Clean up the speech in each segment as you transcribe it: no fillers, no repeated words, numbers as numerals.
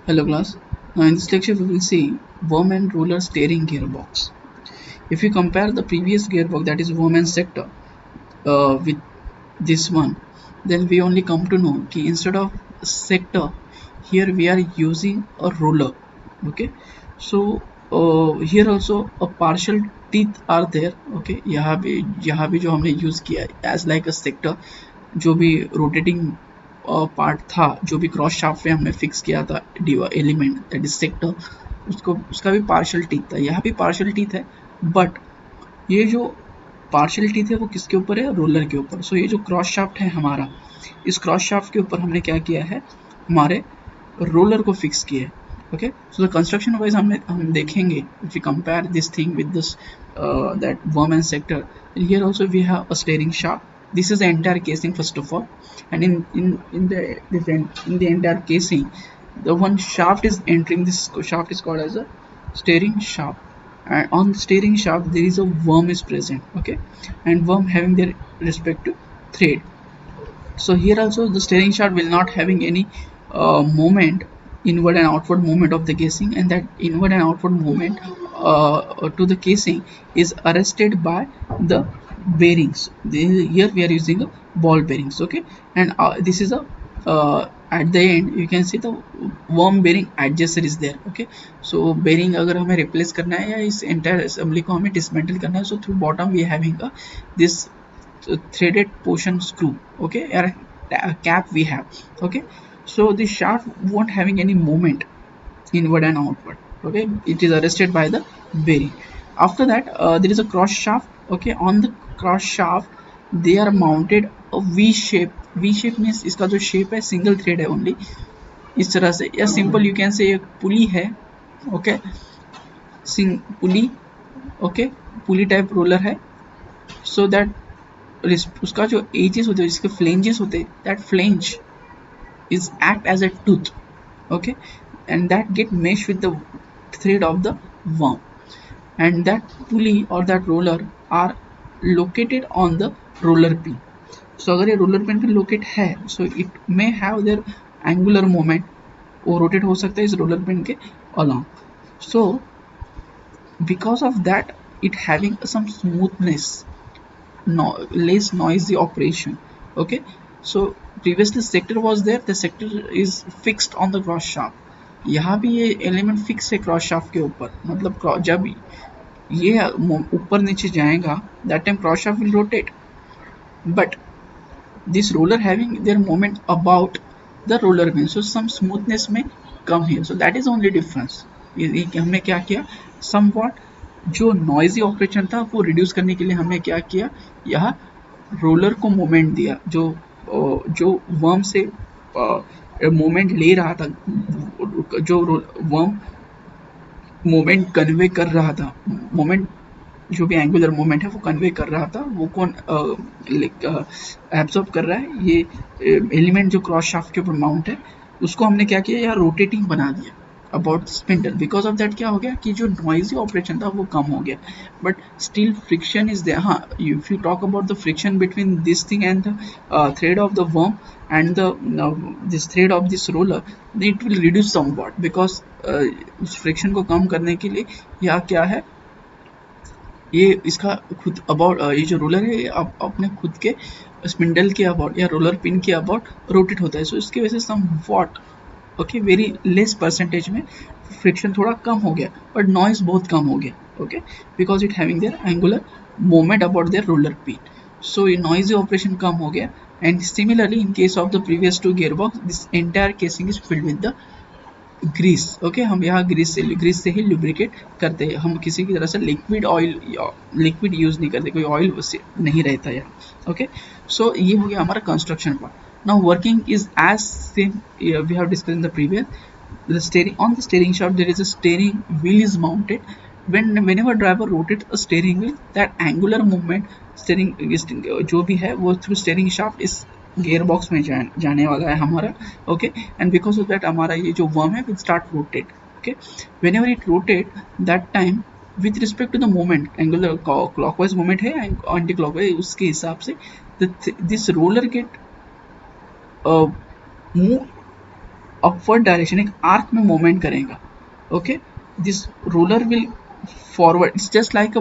Hello class. Now in this lecture we will see worm and roller steering gearbox. If you compare the previous gearbox, that is worm and sector, with this one, then we only come to know that instead of sector, here we are using a roller. Okay, so here also a partial teeth are there. Okay, यहाँ भी जो हमने use किया as like a sector, जो भी rotating part था, जो भी क्रॉस शाफ्ट में हमने फिक्स किया था एलिमेंट दैट इज सेक्टर, उसको उसका भी पार्शियल टीथ था, यहाँ भी पार्शियल टीथ है, बट ये जो पार्शियल टीथ है वो किसके ऊपर है? रोलर के ऊपर. सो ये जो क्रॉस शाफ्ट है हमारा, इस क्रॉस शाफ्ट के ऊपर हमने क्या किया है, हमारे रोलर को फिक्स किया है. Okay, so the construction wise हम देखेंगे. If you compare this thing with this that worm and sector, here also we have a steering shaft. This is the entire casing first of all, and in the entire casing, the one shaft is entering. This shaft is called as a steering shaft, and on the steering shaft there is a worm is present. Okay, and worm having their respective thread. So here also the steering shaft will not having any movement, inward and outward movement of the casing, and that inward and outward movement to the casing is arrested by the bearings. Here we are using a ball bearings. Okay, and this is a at the end you can see the worm bearing adjuster is there. Okay, so bearing अगर हमें replace करना है या इस entire assembly को हमें dismantle करना है, so through bottom we are having a this threaded portion screw. Okay, or a cap we have. Okay, so the shaft won't having any movement inward and outward. Okay, it is arrested by the bearing. After that there is a cross shaft. Okay, on the cross shaft they are mounted a V shape. V shape means इसका जो shape है single thread है only, इस तरह से, या simple you can say एक पुली है. Okay, पुली. Okay, पुली type roller है, so that उसका जो एजेस होते हैं, जिसके फ्लेंजेस होते हैं, that flange is act as a tooth. Okay, and that get meshed with the thread of the worm, and that pulley or that roller are located on the roller pin. So अगर ये roller pin पे locate है, so it may have their angular moment, वो rotate हो सकता है इस roller pin के along. So because of that it having some smoothness, less noisy operation. Okay, so previously sector was there, the sector is fixed on the cross shaft. यहाँ भी ये element fix है cross shaft के ऊपर, मतलब जब ये ऊपर नीचे जाएगा that time cross shaft will rotate, but this roller having their moment about the roller pin, so some smoothness में कम है. So that is only difference. हमने क्या किया, सम वॉट जो नॉइजी ऑपरेशन था वो रिड्यूस करने के लिए हमने क्या किया, यह रोलर को मोमेंट दिया, जो वर्म से मोमेंट ले रहा था, जो वर्म मोमेंट कन्वे कर रहा था, मोमेंट जो भी एंगुलर मोमेंट है वो कन्वे कर रहा था, वो कौन एब्जॉर्ब कर रहा है, ये एलिमेंट जो क्रॉस शाफ्ट के ऊपर माउंट है, उसको हमने क्या किया, यार रोटेटिंग बना दिया about spindle. Because of that क्या हो गया कि जो नॉइजी ऑपरेशन था वो कम हो गया, but still friction is there. हाँ, if you talk about the friction between this thing and the thread of the worm and this thread of this roller, it will reduce somewhat, because उस friction को कम करने के लिए या क्या है, ये इसका खुद अबाउट ये जो रोलर है अपने खुद के स्पिंडल के अबाउट या रोलर पिन के अबाउट रोटेट होता है. सो इसकी वजह से somewhat okay very less percentage में फ्रिक्शन थोड़ा कम हो गया, बट नॉइज बहुत कम हो गया. Okay, because it having their angular moment about their roller pin, so ये नॉइजी ऑपरेशन कम हो गया. And similarly in case of the previous two gearbox, this entire casing is filled with the grease. Okay, हम यहाँ Greece से ही lubricate करते हैं, हम किसी की तरह से लिक्विड ऑयल लिक्विड यूज नहीं करते, कोई ऑयल नहीं रहता है. ओके, सो ये हो गया हमारा construction part. Now working is as same we have discussed in the previous. The steering, on the steering shaft there is a steering wheel is mounted. Whenever driver rotates a steering wheel, that angular movement steering जो भी है वो through steering shaft इस gear box में जाने वाला है हमारा. Okay, and because of that हमारा ये जो worm है will start rotate. Okay, whenever it rotate, that time with respect to the moment, angular clockwise movement है anti clockwise, उसके हिसाब से this roller get move upward direction, एक arc में मूवमेंट करेगा. Okay, this roller will forward. It's just like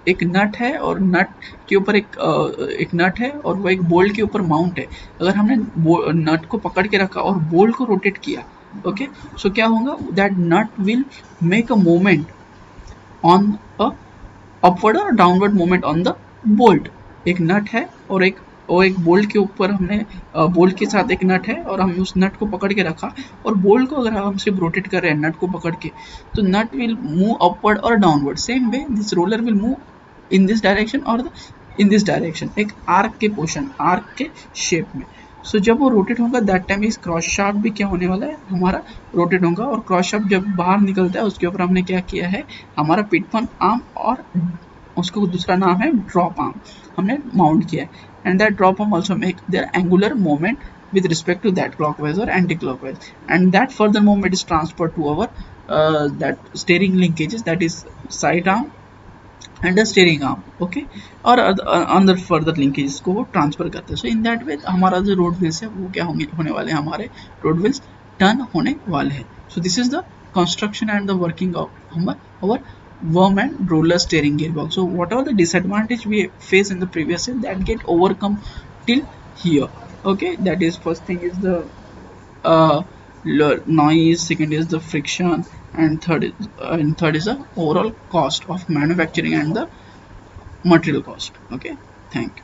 एक nut है और नट के ऊपर एक नट है और वो एक बोल्ट के ऊपर माउंट है. अगर हमने नट को पकड़ के रखा और बोल्ट को रोटेट किया, ओके, सो क्या होगा, that nut will make a movement on a upward और downward movement on the bolt. एक नट है और एक बोल्ट के ऊपर हमने बोल्ट के साथ एक नट है और हमने उस नट को पकड़ के रखा, और बोल्ट को अगर हम सिर्फ रोटेट कर रहे हैं नट को पकड़ के, तो नट विल मूव अपवर्ड और downward. Same way this roller will move in this direction और इन दिस डायरेक्शन, एक आर्क के पोर्शन, आर्क के शेप में. सो जब वो रोटेट होगा दैट टाइम इस क्रॉस शाफ्ट भी क्या होने वाला है, हमारा रोटेट होगा. और क्रॉस शाफ्ट जब बाहर निकलता है उसके ऊपर हमने क्या किया है, हमारा पिटफन आर्म और उसको दूसरा नाम है ड्रॉप आर्म, हमने माउंट किया है. And that drop arm also make their angular movement with respect to that clockwise or anti-clockwise, and that further movement is transferred to our that steering linkages, that is side arm and the steering arm. Okay, और अंदर further linkage को वो transfer करते हैं. सो in that way हमारा जो road wheels है वो क्या होने वाले हैं, हमारे रोड व्हील्स टर्न होने वाले हैं. So this is the construction and the working of our worm and roller steering gearbox. So whatever the disadvantage we face in the previous year, that get overcome till here. Okay, that is first thing is the uh, noise, second is the friction, and third is the overall cost of manufacturing and the material cost. Okay, thank you.